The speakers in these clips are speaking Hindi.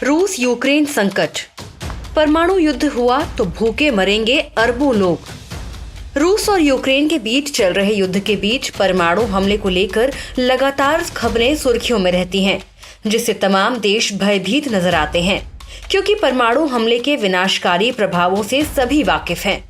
रूस यूक्रेन संकट। परमाणु युद्ध हुआ तो भूखे मरेंगे अरबों लोग। रूस और यूक्रेन के बीच चल रहे युद्ध के बीच परमाणु हमले को लेकर लगातार खबरें सुर्खियों में रहती हैं, जिससे तमाम देश भयभीत नजर आते हैं, क्योंकि परमाणु हमले के विनाशकारी प्रभावों से सभी वाकिफ हैं।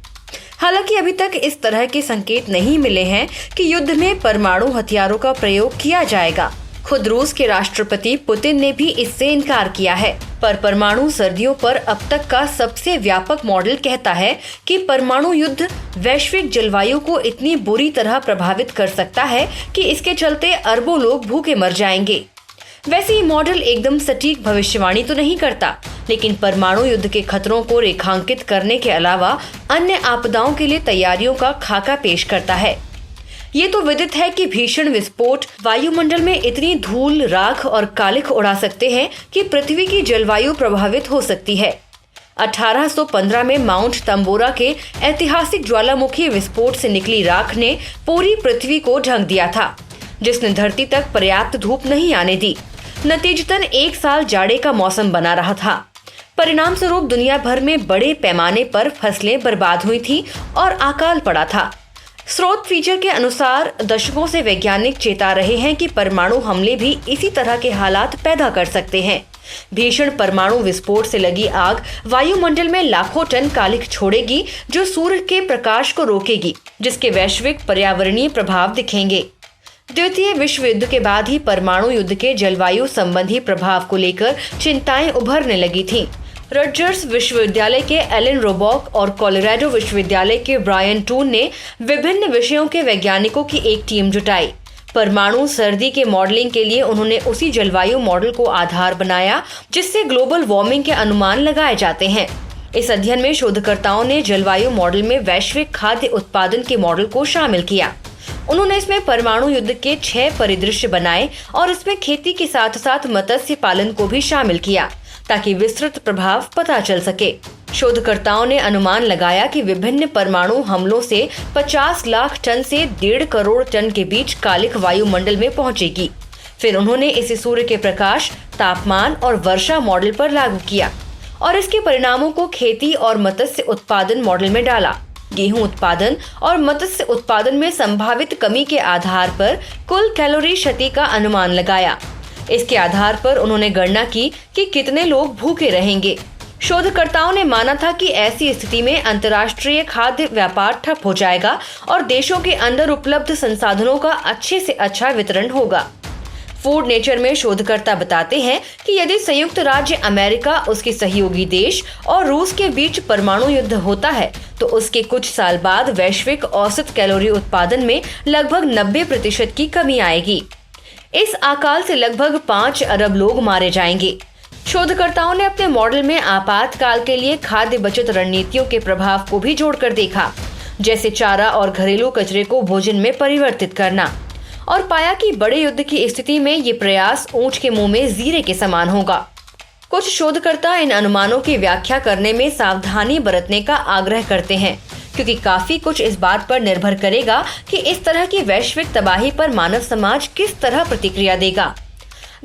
हालांकि अभी तक इस तरह के संकेत नहीं मिले हैं कि युद्ध में परमाणु हथियारों का प्रयोग किया जाएगा। खुद रूस के राष्ट्रपति पुतिन ने भी इससे इनकार किया है। पर परमाणु सर्दियों पर अब तक का सबसे व्यापक मॉडल कहता है कि परमाणु युद्ध वैश्विक जलवायु को इतनी बुरी तरह प्रभावित कर सकता है कि इसके चलते अरबों लोग भूखे मर जाएंगे। वैसे ये मॉडल एकदम सटीक भविष्यवाणी तो नहीं करता, लेकिन परमाणु युद्ध के खतरों को रेखांकित करने के अलावा अन्य आपदाओं के लिए तैयारियों का खाका पेश करता है। ये तो विदित है कि भीषण विस्फोट वायुमंडल में इतनी धूल, राख और कालिख उड़ा सकते हैं कि पृथ्वी की जलवायु प्रभावित हो सकती है। 1815 में माउंट तंबोरा के ऐतिहासिक ज्वालामुखी विस्फोट से निकली राख ने पूरी पृथ्वी को ढक दिया था, जिसने धरती तक पर्याप्त धूप नहीं आने दी। नतीजतन एक साल जाड़े का मौसम बना रहा था। परिणाम स्वरूप दुनिया भर में बड़े पैमाने पर फसलें बर्बाद हुई थी और अकाल पड़ा था। स्रोत फीचर के अनुसार दशकों से वैज्ञानिक चेता रहे हैं कि परमाणु हमले भी इसी तरह के हालात पैदा कर सकते हैं। भीषण परमाणु विस्फोट से लगी आग वायुमंडल में लाखों टन कालिख छोड़ेगी, जो सूर्य के प्रकाश को रोकेगी, जिसके वैश्विक पर्यावरणीय प्रभाव दिखेंगे। द्वितीय विश्व युद्ध के बाद ही परमाणु युद्ध के जलवायु संबंधी प्रभाव को लेकर चिंताएं उभरने लगी थीं। रटजर्स विश्वविद्यालय के एलन रोबॉक और कोलोराडो विश्वविद्यालय के ब्रायन टून ने विभिन्न विषयों के वैज्ञानिकों की एक टीम जुटाई। परमाणु सर्दी के मॉडलिंग के लिए उन्होंने उसी जलवायु मॉडल को आधार बनाया जिससे ग्लोबल वार्मिंग के अनुमान लगाए जाते हैं। इस अध्ययन में शोधकर्ताओं ने जलवायु मॉडल में वैश्विक खाद्य उत्पादन के मॉडल को शामिल किया। उन्होंने इसमें परमाणु युद्ध के 6 परिदृश्य बनाए और इसमें खेती के साथ साथ मत्स्य पालन को भी शामिल किया, ताकि विस्तृत प्रभाव पता चल सके। शोधकर्ताओं ने अनुमान लगाया कि विभिन्न परमाणु हमलों से 50 लाख टन से 1.5 करोड़ टन के बीच कालिख वायुमंडल में पहुंचेगी। फिर उन्होंने इसे सूर्य के प्रकाश, तापमान और वर्षा मॉडल पर लागू किया और इसके परिणामों को खेती और मत्स्य उत्पादन मॉडल में डाला। गेहूं उत्पादन और मत्स्य उत्पादन में संभावित कमी के आधार पर कुल कैलोरी क्षति का अनुमान लगाया। इसके आधार पर उन्होंने गणना की कि कितने लोग भूखे रहेंगे। शोधकर्ताओं ने माना था कि ऐसी स्थिति में अंतर्राष्ट्रीय खाद्य व्यापार ठप हो जाएगा और देशों के अंदर उपलब्ध संसाधनों का अच्छे से अच्छा वितरण होगा। फूड नेचर में शोधकर्ता बताते हैं कि यदि संयुक्त राज्य अमेरिका, उसके सहयोगी देश और रूस के बीच परमाणु युद्ध होता है तो उसके कुछ साल बाद वैश्विक औसत कैलोरी उत्पादन में लगभग 90% की कमी आएगी। इस अकाल से लगभग 5 अरब लोग मारे जाएंगे। शोधकर्ताओं ने अपने मॉडल में आपातकाल के लिए खाद्य बचत रणनीतियों के प्रभाव को भी जोड़कर देखा, जैसे चारा और घरेलू कचरे को भोजन में परिवर्तित करना, और पाया कि बड़े युद्ध की स्थिति में ये प्रयास ऊंट के मुंह में जीरे के समान होगा। कुछ शोधकर्ता इन अनुमानों की व्याख्या करने में सावधानी बरतने का आग्रह करते हैं, क्योंकि काफी कुछ इस बात पर निर्भर करेगा कि इस तरह की वैश्विक तबाही पर मानव समाज किस तरह प्रतिक्रिया देगा।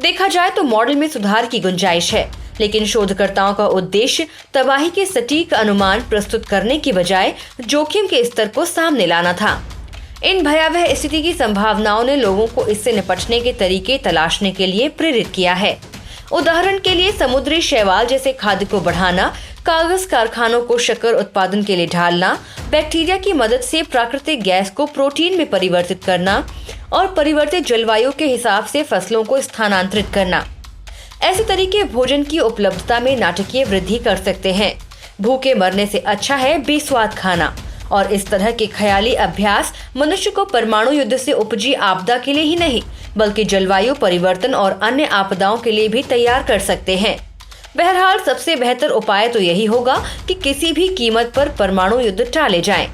देखा जाए तो मॉडल में सुधार की गुंजाइश है, लेकिन शोधकर्ताओं का उद्देश्य तबाही के सटीक अनुमान प्रस्तुत करने की बजाय जोखिम के स्तर को सामने लाना था। इन भयावह स्थिति की संभावनाओं ने लोगों को इससे निपटने के तरीके तलाशने के लिए प्रेरित किया है। उदाहरण के लिए समुद्री शैवाल जैसे खाद्य को बढ़ाना, कागज कारखानों को शक्कर उत्पादन के लिए ढालना, बैक्टीरिया की मदद से प्राकृतिक गैस को प्रोटीन में परिवर्तित करना और परिवर्तित जलवायु के हिसाब से फसलों को स्थानांतरित करना। ऐसे तरीके भोजन की उपलब्धता में नाटकीय वृद्धि कर सकते हैं। भूखे मरने से अच्छा है बेस्वाद खाना, और इस तरह के ख्याली अभ्यास मनुष्य को परमाणु युद्ध से उपजी आपदा के लिए ही नहीं, बल्कि जलवायु परिवर्तन और अन्य आपदाओं के लिए भी तैयार कर सकते हैं। बहरहाल सबसे बेहतर उपाय तो यही होगा कि किसी भी कीमत पर परमाणु युद्ध टाले जाएं।